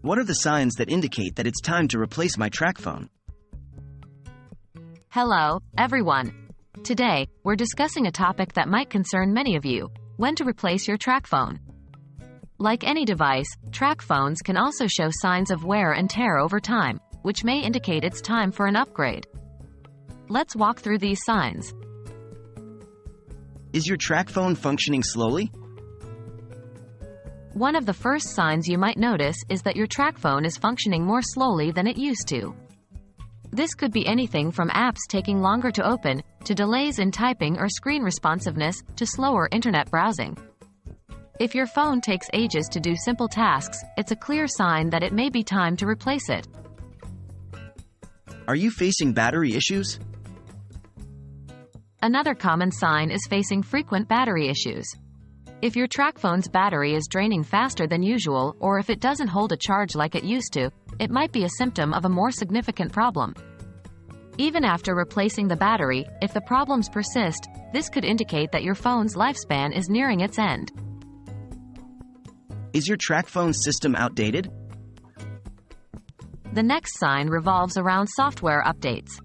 What are the signs that indicate that it's time to replace my TracFone? Hello, everyone. Today, we're discussing a topic that might concern many of you: when to replace your TracFone. Like any device, TracFones can also show signs of wear and tear over time, which may indicate it's time for an upgrade. Let's walk through these signs. Is your TracFone functioning slowly? One of the first signs you might notice is that your TracFone is functioning more slowly than it used to. This could be anything from apps taking longer to open, to delays in typing or screen responsiveness, to slower internet browsing. If your phone takes ages to do simple tasks, it's a clear sign that it may be time to replace it. Are you facing battery issues? Another common sign is facing frequent battery issues. If your TracFone's battery is draining faster than usual, or if it doesn't hold a charge like it used to, it might be a symptom of a more significant problem. Even after replacing the battery, if the problems persist, this could indicate that your phone's lifespan is nearing its end. Is your TracFone system outdated? The next sign revolves around software updates.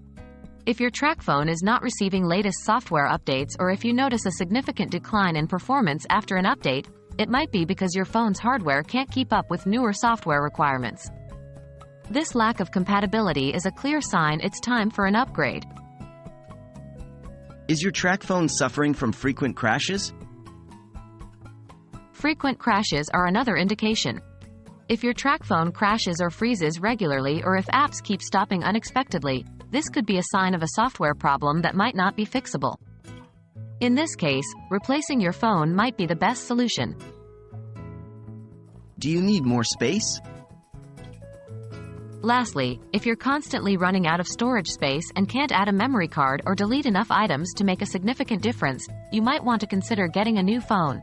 If your TracFone is not receiving latest software updates, or if you notice a significant decline in performance after an update, it might be because your phone's hardware can't keep up with newer software requirements. This lack of compatibility is a clear sign it's time for an upgrade. Is your TracFone suffering from frequent crashes? Frequent crashes are another indication. If your TracFone crashes or freezes regularly, or if apps keep stopping unexpectedly, this could be a sign of a software problem that might not be fixable. In this case, replacing your phone might be the best solution. Do you need more space? Lastly, if you're constantly running out of storage space and can't add a memory card or delete enough items to make a significant difference, you might want to consider getting a new phone.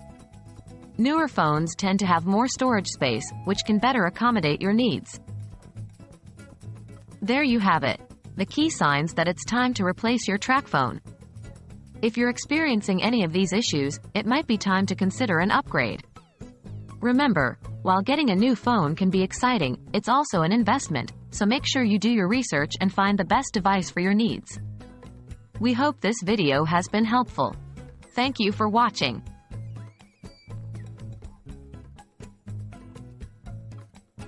Newer phones tend to have more storage space, which can better accommodate your needs. There you have it. The key signs that it's time to replace your TracFone. If you're experiencing any of these issues, it might be time to consider an upgrade. Remember, while getting a new phone can be exciting, it's also an investment, so make sure you do your research and find the best device for your needs. We hope this video has been helpful. Thank you for watching.